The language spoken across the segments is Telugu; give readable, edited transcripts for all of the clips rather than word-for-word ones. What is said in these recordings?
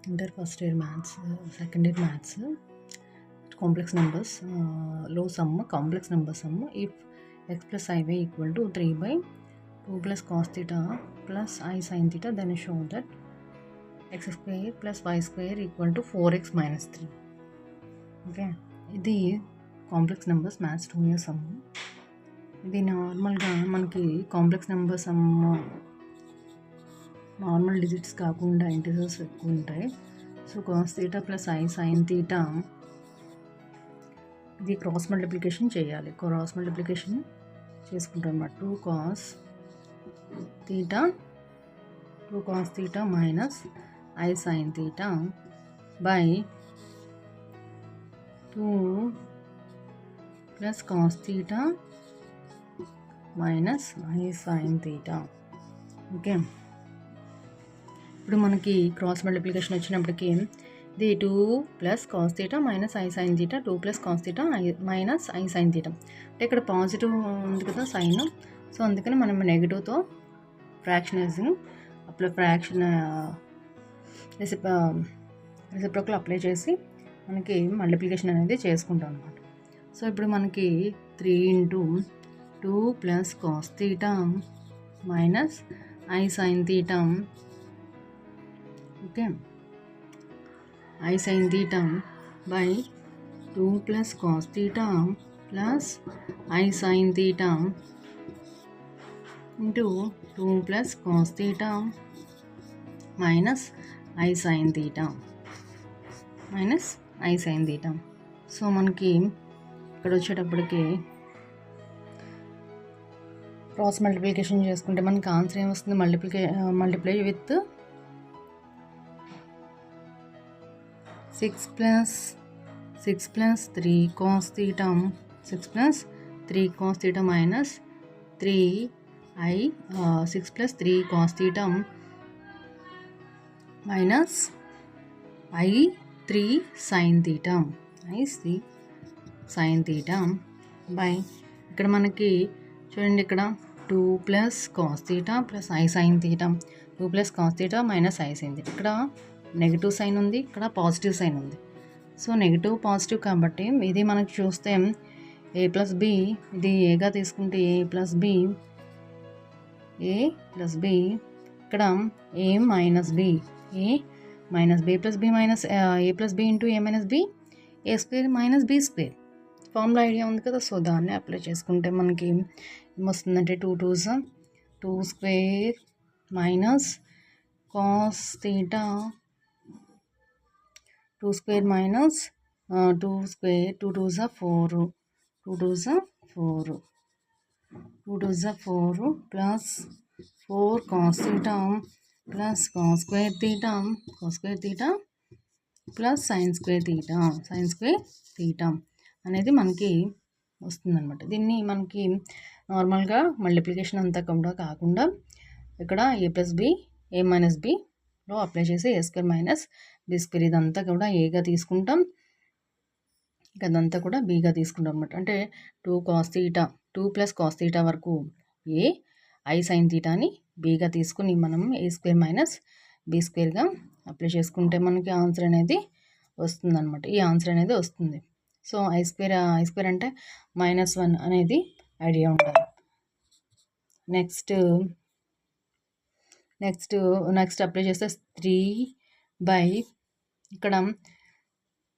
Inter first year maths, second year maths, complex numbers, low sum, complex number sum. If x plus iy equal to 3 by 2 plus cos theta plus I sin theta, then show that x square plus y square equal to 4x minus 3. Okay, ఇది complex numbers maths 2 years some. ఇది నార్మల్గా మనకి complex number some normal digits కాకుండా ఇంటిజర్స్ ఎక్కువ ఉంటాయి. So cos theta plus I sine theta, ఇది క్రాస్ మల్టిప్లికేషన్ చేయాలి. క్రాస్ మల్టిప్లికేషన్ చేసుకుంటాం అన్నమాట. 2 cos theta minus I sine theta by 2 plus cos theta minus I sine theta. Okay, ఇప్పుడు మనకి క్రాస్ మల్టిప్లికేషన్ వచ్చినప్పటికీ ఇది 2 plus cos theta minus I sine theta, 2 plus cos theta minus I sine theta. అంటే ఇక్కడ పాజిటివ్ ఉంది కదా సైన్, సో అందుకని మనం నెగిటివ్తో ఫ్రాక్షనైజింగ్ ఫ్రాక్షన్ రెసిప్రోకల్ అప్లై చేసి మనకి మల్టిప్లికేషన్ అనేది చేసుకుంటాం అన్నమాట. సో ఇప్పుడు మనకి 3 into 2 plus cos theta minus I sine theta, okay, I sine theta by 2 plus cos theta plus I sine theta into 2 plus cos theta minus I sine theta so మనకి ఇక్కడ వచ్చేటప్పటికి క్రాస్ మల్టిప్లికేషన్ చేసుకుంటే మనకి ఆన్సర్ ఏమొస్తుంది, multiply with 6 plus 3 cos theta, 6 plus 3 cos theta minus 6 plus 3 cos theta minus I3 sine theta by ఇక్కడ మనకి చూడండి, ఇక్కడ 2 plus cos theta plus I sine theta, 2 plus cos theta minus I sine theta. ఇక్కడ నెగిటివ్ సైన్ ఉంది, ఇక్కడ పాజిటివ్ సైన్ ఉంది. సో నెగిటివ్ పాజిటివ్ కాబట్టి ఇది మనకి చూస్తే ఏ ప్లస్ బి, ఇది ఏగా తీసుకుంటే ఏ ప్లస్ బి, ఇక్కడ A minus B, plus B minus A plus B into A minus B, A square minus B square. Formula idea ఉంది కదా, సో దాన్ని అప్లై చేసుకుంటే మనకి ఏమొస్తుందంటే 2 2s 2 square minus cos theta 2 square minus 2 square 2 2s 4 2 2s 4 plus 4 cos theta plus cos square theta plus sine square theta అనేది మనకి వస్తుందన్నమాట. దీన్ని మనకి నార్మల్గా మల్టిప్లికేషన్ అంతా కూడా కాకుండా ఇక్కడ ఏ ప్లస్ బి ఏ మైనస్ బిలో అప్లై చేసి ఏ స్క్వేర్ మైనస్ బి స్క్వేర్ ఇదంతా కూడా ఏగా తీసుకుంటాం, ఇదంతా కూడా బీగా తీసుకుంటాం అనమాట. అంటే 2 ప్లస్ కాస్ థీటా వరకు ఏ, ఐ సైన్ థీటాని బీగా తీసుకుని మనం ఏ స్క్వేర్ మైనస్ బి స్క్వేర్గా అప్లై చేసుకుంటే మనకి ఆన్సర్ అనేది వస్తుందన్నమాట. ఈ ఆన్సర్ అనేది వస్తుంది. సో ఐ స్క్వేర్ అంటే -1 అనేది ఐడియా ఉండాలి. నెక్స్ట్ అప్లై చేస్తే 3 బై ఇక్కడ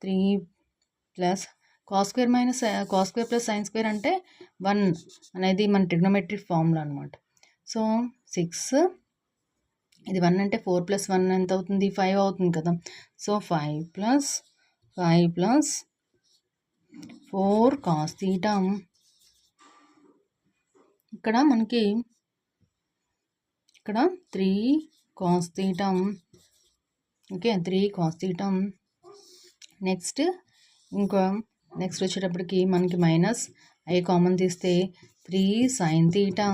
3 plus cos square plus sine square అంటే 1 అనేది మన ట్రిగ్నోమెట్రిక్ ఫార్ములా అనమాట. సో 6, ఇది 1 అంటే 4 ప్లస్ 1 ఎంత అవుతుంది, 5 అవుతుంది కదా. సో 5 ప్లస్ 4 కాస్ థీటా, ఇక్కడ మనకి 3 cos theta, okay, 3 cos theta. Next వచ్చేటప్పటికి మనకి మైనస్ ఐ కామన్ తీస్తే 3 sine theta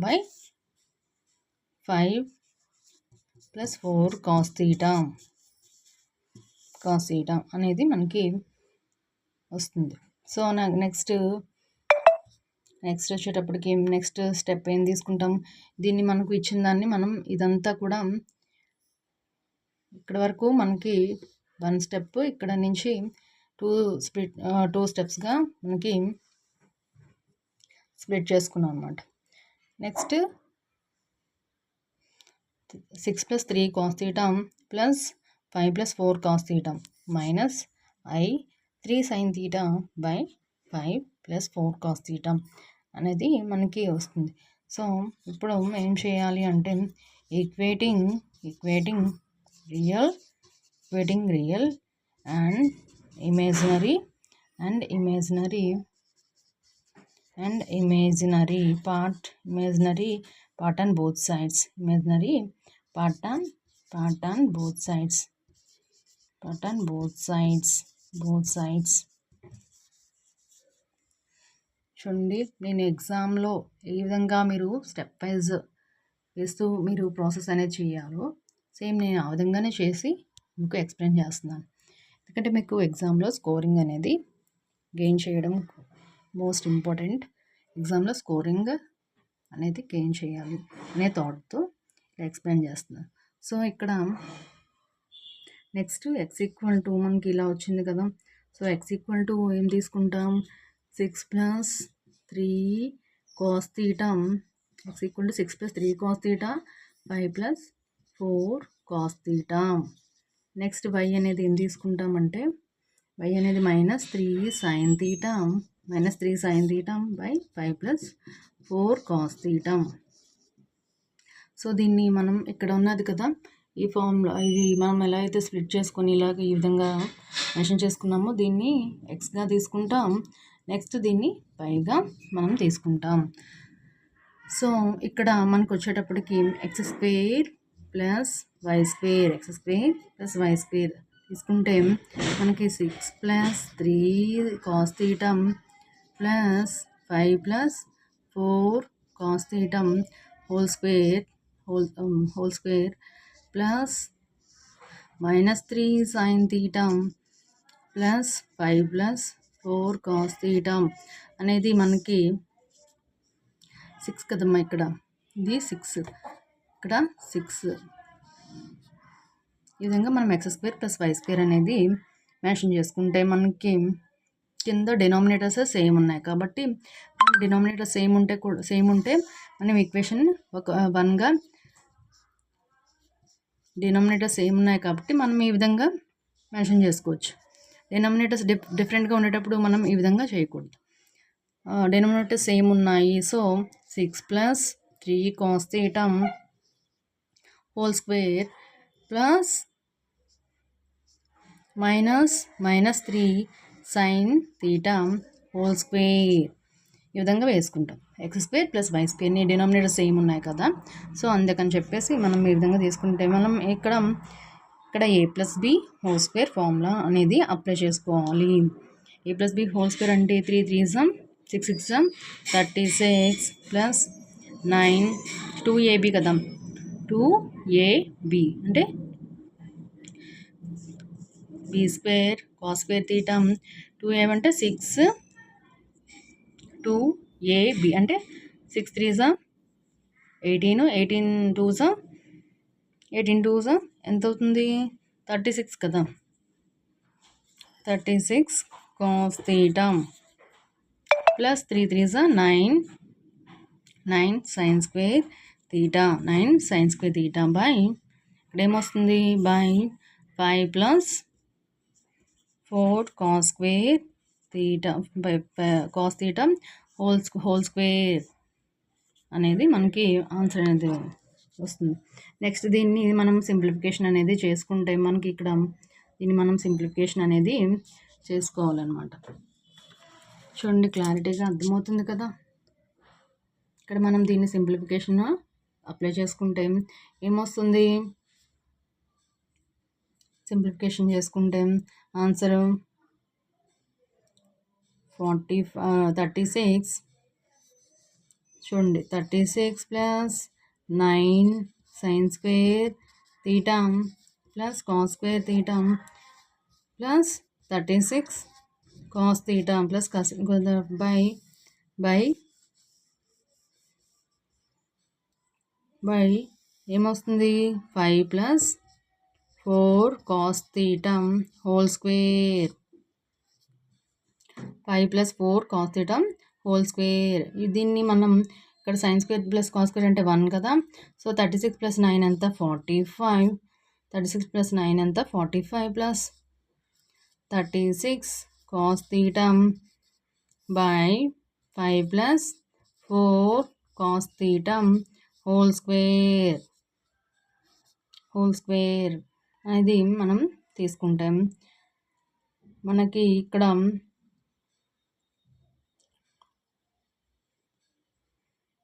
by 5 plus 4 cos theta అనేది మనకి వస్తుంది. సో నెక్స్ట్ వచ్చేటప్పటికి నెక్స్ట్ స్టెప్ ఏం తీసుకుంటాం, దీన్ని మనకు ఇచ్చిన దాన్ని మనం ఇదంతా కూడా ఇక్కడ వరకు మనకి 1 స్టెప్, ఇక్కడ నుంచి 2 స్టెప్స్గా మనకి స్ప్లిట్ చేసుకున్నాం అనమాట. Next 6 + 3 cos θ plus 5 + 4 cos θ minus I 3 sin θ by 5 + 4 cos θ అనేది మనకి వస్తుంది. సో ఇప్పుడు ఏం చేయాలి అంటే equating real and imaginary part on both sides. చూడండి, నేను ఎగ్జామ్లో ఏ విధంగా మీరు స్టెప్ వైజ్ వేస్తూ మీరు ప్రాసెస్ అనేది చేయాలో సేమ్ నేను ఆ విధంగానే చేసి మీకు ఎక్స్ప్లెయిన్ చేస్తున్నాను. ఎందుకంటే మీకు ఎగ్జామ్లో స్కోరింగ్ అనేది గెయిన్ చేయడం మోస్ట్ ఇంపార్టెంట్. ఎగ్జామ్లో స్కోరింగ్ అనేది గెయిన్ చేయాలి అనే థాట్తో ఎక్స్ప్లెయిన్ చేస్తున్నాను. సో ఇక్కడ నెక్స్ట్ x = మనకి ఇలా వచ్చింది కదా. సో x = ఏం తీసుకుంటాం, 6 + 3 cos θ, x = 6 + 3 cos θ 5 + 4 cos θ. Next y అనేది ఏం తీసుకుంటామంటే y అనేది -3 sin θ బై 5 + 4 cos θ. సో దీన్ని మనం ఇక్కడ ఉన్నది కదా, ఈ ఫామ్లో ఇది మనం ఎలా అయితే స్ప్లిట్ చేసుకొని ఇలాగ ఈ విధంగా మెన్షన్ చేసుకున్నామో దీన్ని ఎక్స్గా తీసుకుంటాం. నెక్స్ట్ దీన్ని పైగా మనం తీసుకుంటాం. సో ఇక్కడ మనకు వచ్చేటప్పటికి x² + y² తీసుకుంటే మనకి 6 + 3 cos θ plus 5 + 4 cos θ whole square plus -3 sin θ plus 5 + 4 cos θ అనేది మనకి 6 కదమ్మా. ఇక్కడ ఇది 6, ఇక్కడ 6. ఈ విధంగా మనం x² + y² అనేది మెన్షన్ చేసుకుంటే మనకి కింద డినామినేటర్స్ సేమ్ ఉన్నాయి కాబట్టి డినామినేటర్ సేమ్ ఉంటే మనం ఈక్వేషన్ ఒక 1గా డినామినేటర్ సేమ్ ఉన్నాయి కాబట్టి మనం ఈ విధంగా మెన్షన్ చేసుకోవచ్చు. డినామినేటర్స్ డిఫరెంట్గా ఉండేటప్పుడు మనం ఈ విధంగా చేయకూడదు. డినామినేటర్స్ సేమ్ ఉన్నాయి. So 6 + 3 cos θ whole square plus -3 sin θ whole square ఈ విధంగా వేసుకుంటాం. x² + y² డినామినేటర్ సేమ్ ఉన్నాయి కదా. సో అందుకని చెప్పేసి మనం ఈ విధంగా తీసుకుంటే మనం ఇక్కడ a + b whole square formula అనేది అప్లై చేసుకోవాలి. a + b హోల్ స్క్వేర్ అంటే 3 × 3 = 6 × 36 ప్లస్ 9 2ab కదా. 2ab అంటే b² cos² θ 2ab అంటే 6 2ab అంటే 6 × 3 = 18 18 × 2 ఎంత అవుతుంది, 36 కదా. 36 cos θ ప్లస్ 3 × 3 = 9 9 sin² θ బై ఇక్కడ ఏమొస్తుంది బై 5 + 4 cos² θ హోల్ స్క్వేర్ అనేది మనకి ఆన్సర్ అనేది వస్తుంది. నెక్స్ట్ దీన్ని మనం సింప్లిఫికేషన్ అనేది చేసుకుంటే మనకి ఇక్కడ దీన్ని మనం సింప్లిఫికేషన్ అనేది చేసుకోవాలన్నమాట. చూడండి, క్లారిటీగా అర్థమవుతుంది కదా. ఇక్కడ మనం దీన్ని సింప్లిఫికేషన్ అప్లై చేసుకుంటే ఏమొస్తుంది, సింప్లిఫికేషన్ చేసుకుంటే ఆన్సర్ 36. చూడండి, 36 + 9 sin² θ plus cos² θ plus 36 cos θ plus by ఏమొస్తుంది 5 + 4 cos theta whole square. 5 plus 4 cos theta whole square. దీన్ని మనం ఇక్కడ sin square plus cos square అంటే 1 కదా. సో 36 plus 9 ఎంత 45. 36 plus 9 ఎంత 45 plus 36 cos theta by 5 plus 4 cos theta whole square అనేది మనం తీసుకుంటాం. మనకి ఇక్కడ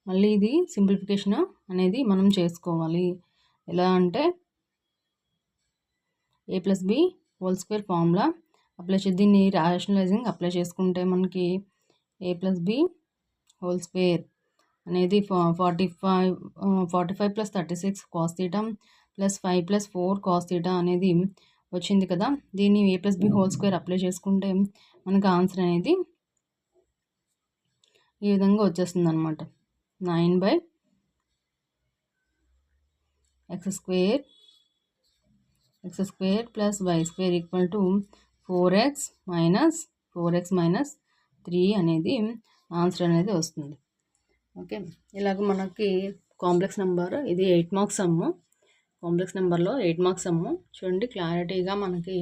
మళ్ళీ ఇది సింప్లిఫికేషన్ అనేది మనం చేసుకోవాలి. ఎలా అంటే a plus B whole square formula apply చేసి దీన్ని రేషనలైజింగ్ అప్లై చేసుకుంటే మనకి a plus B whole square అనేది 45 plus 36 cos theta plus 5 plus 4 cos theta అనేది వచ్చింది కదా. దీన్ని a plus B whole square apply చేసుకుంటే మనకు ఆన్సర్ అనేది ఈ విధంగా వచ్చేస్తుంది అనమాట. 9/x square plus y square equal to 4x minus 3 అనేది ఆన్సర్ అనేది వస్తుంది. ఓకే, ఇలాగ మనకి కాంప్లెక్స్ నెంబర్ ఇది 8 మార్క్స్ సమ్ము. కాంప్లెక్స్ నెంబర్లో 8 మార్క్స్ సమ్ము చూడండి. క్లారిటీగా మనకి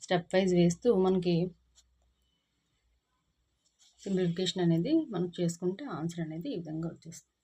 స్టెప్ వైజ్ వేస్తూ మనకి సింప్లిఫికేషన్ అనేది మనం చేసుకుంటే ఆన్సర్ అనేది ఈ విధంగా వచ్చేస్తుంది.